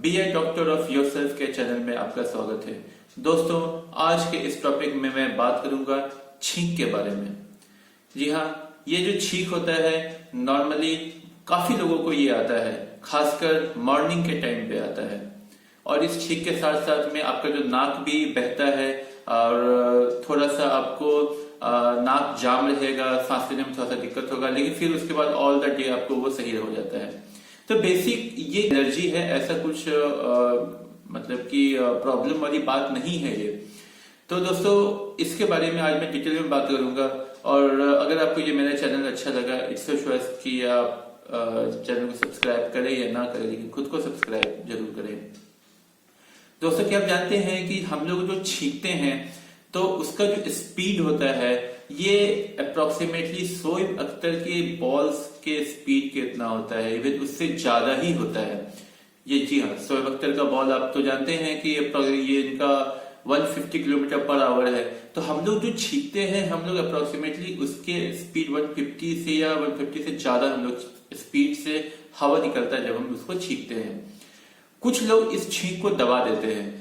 B a doctor of yourself के channel में आपका स्वागत है। दोस्तों, आज के इस टॉपिक में मैं बात करूंगा छींक के बारे में। जी हाँ, ये जो छींक होता है नॉर्मली काफी लोगों को ये आता है, खासकर मॉर्निंग के टाइम पे आता है। और इस छींक के साथ साथ में आपका जो नाक भी बहता है और थोड़ा सा आपको नाक जाम रहेगा, सांस लेने में थोड़ा सा दिक्कत होगा, लेकिन फिर उसके बाद ऑल द डे आपको वो सही हो जाता है। तो बेसिक ये एलर्जी है, ऐसा कुछ मतलब कि प्रॉब्लम वाली बात नहीं है ये। तो दोस्तों, इसके बारे में आज मैं डिटेल में बात करूंगा। और अगर आपको ये मेरा चैनल अच्छा लगा, इट्स अ चॉइस कि आप चैनल को सब्सक्राइब करें या ना करें, लेकिन खुद को सब्सक्राइब जरूर करें। दोस्तों, क्या आप जानते हैं कि हम लोग जो छींकते हैं तो उसका जो स्पीड होता है ये अप्रोक्सीमेटली शोएब अख्तर के बॉल्स के स्पीड के इतना होता है, इवन उससे ज्यादा ही होता है ये। जी हाँ, शोएब अख्तर का बॉल आप तो जानते हैं कि ये इनका 150 किलोमीटर पर आवर है। तो हम लोग जो छींकते हैं, हम लोग अप्रोक्सीमेटली उसके स्पीड 150 से या 150 से ज्यादा हम लोग स्पीड से हवा निकलता है जब हम उसको छींकते हैं। कुछ लोग इस छींक को दबा देते हैं।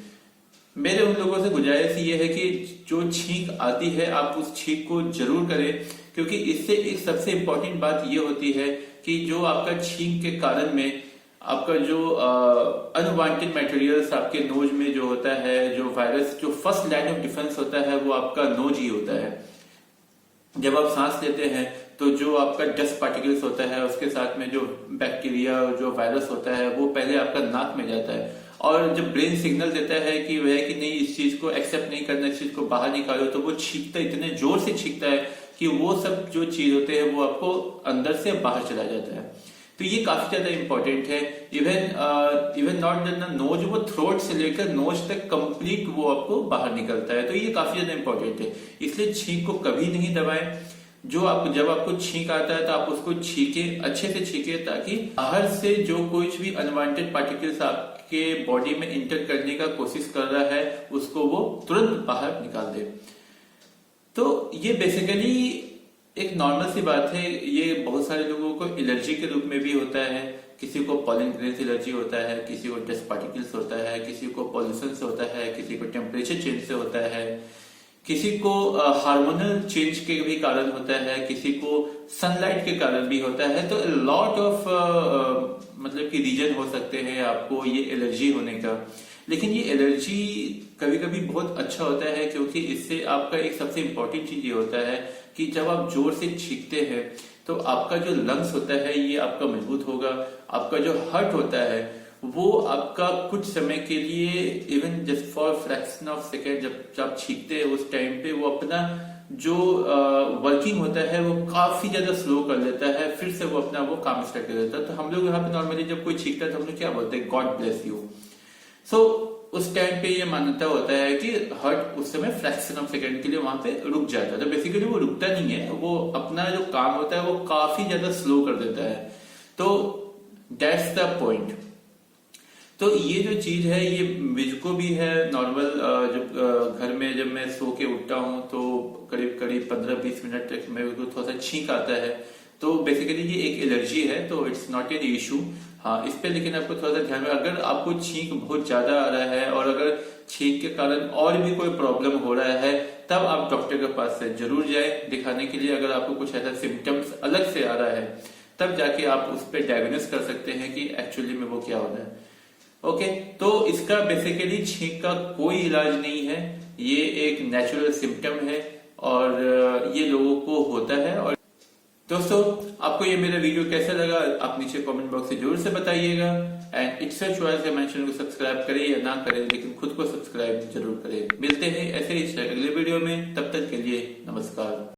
मेरे उन लोगों से गुजारिश ये है कि जो छींक आती है आप उस छींक को जरूर करें, क्योंकि इससे एक सबसे इंपॉर्टेंट बात ये होती है कि जो आपका छींक के कारण में आपका जो अनवांटेड मटेरियल्स आपके नोज में जो होता है, जो वायरस, जो फर्स्ट लाइन ऑफ डिफेंस होता है वो आपका नोज ही होता है। जब आप सांस लेते हैं तो जो आपका डस्ट पार्टिकल्स होता है उसके साथ में जो बैक्टीरिया और जो वायरस होता है वो पहले आपका नाक में जाता है, और जब ब्रेन सिग्नल देता है कि वह कि नहीं, इस चीज को एक्सेप्ट नहीं करना, इस चीज को बाहर निकालो, तो वो छींकता, इतने जोर से छींकता है कि वो सब जो चीज होते हैं वो आपको अंदर से बाहर चला जाता है। तो ये काफी ज्यादा इंपॉर्टेंट है। इवन नॉट द नोज, वो थ्रोट से लेकर नोज तक कंप्लीट वो आपको बाहर निकलता है। तो ये काफी ज्यादा इंपॉर्टेंट है, इसलिए छींक को कभी नहीं दबाएं। जब आपको छींक आता है तो आप उसको छींके, अच्छे से छींके, ताकि बाहर से जो कुछ भी अनवांटेड पार्टिकल्स आपके बॉडी में इंटर करने का कोशिश कर रहा है उसको वो तुरंत बाहर निकाल दे। तो ये बेसिकली एक नॉर्मल सी बात है। ये बहुत सारे लोगों को एलर्जी के रूप में भी होता है। किसी को पॉलन ग्रेन से एलर्जी होता है, किसी को डस्ट पार्टिकल्स होता है, किसी को पॉल्यूशन से होता है, किसी को टेम्परेचर चेंज से होता है, किसी को हार्मोनल चेंज के भी कारण होता है, किसी को सनलाइट के कारण भी होता है। तो लॉट ऑफ मतलब कि रीजन हो सकते हैं आपको ये एलर्जी होने का। लेकिन ये एलर्जी कभी कभी बहुत अच्छा होता है, क्योंकि इससे आपका एक सबसे इंपॉर्टेंट चीज ये होता है कि जब आप जोर से छींकते हैं तो आपका जो लंग्स होता है ये आपका मजबूत होगा। आपका जो हार्ट होता है वो आपका कुछ समय के लिए, even just for fraction of second, जब आप छींकते हैं उस टाइम पे वो अपना जो वर्किंग होता है वो काफी ज्यादा स्लो कर लेता है, फिर से वो अपना वो काम स्टार्ट कर देता है। तो हम लोग यहाँ पे नॉर्मली जब कोई छींकता है तो हम लोग क्या बोलते हैं, गॉड ब्लेस यू। सो उस टाइम पे ये मान्यता होता है कि हार्ट उस समय फ्रैक्शन ऑफ सेकेंड के लिए वहां पे रुक जाता है। तो बेसिकली वो रुकता नहीं है, वो अपना जो काम होता है वो काफी ज्यादा स्लो कर देता है। तो दैट्स द पॉइंट। तो ये जो चीज है ये मुझको भी है नॉर्मल। जब घर में जब मैं सो के उठता हूँ तो करीब करीब 15-20 मिनट तक मेरे को थोड़ा सा छींक आता है। तो बेसिकली ये एक एलर्जी है, तो इट्स नॉट एन इशू। हाँ, इस पे लेकिन आपको थोड़ा सा ध्यान में, अगर आपको छींक बहुत ज्यादा आ रहा है और अगर छींक के कारण और भी कोई प्रॉब्लम हो रहा है तब आप डॉक्टर के पास से जरूर जाए दिखाने के लिए। अगर आपको कुछ ऐसा सिम्टम्स अलग से आ रहा है तब जाके आप उस पर डायग्नोस कर सकते हैं कि एक्चुअली में वो क्या हो रहा है। ओके, तो इसका बेसिकली छींक का कोई इलाज नहीं है, ये एक नेचुरल सिम्टम है और ये लोगों को होता है। और दोस्तों, आपको ये मेरा वीडियो कैसा लगा आप नीचे कमेंट बॉक्स से जरूर से बताइएगा। एंड इट्स अ चॉइस, मैं चैनल को सब्सक्राइब करें या ना करें, लेकिन खुद को सब्सक्राइब जरूर करें। मिलते हैं ऐसे ही अगले वीडियो में, तब तक के लिए नमस्कार।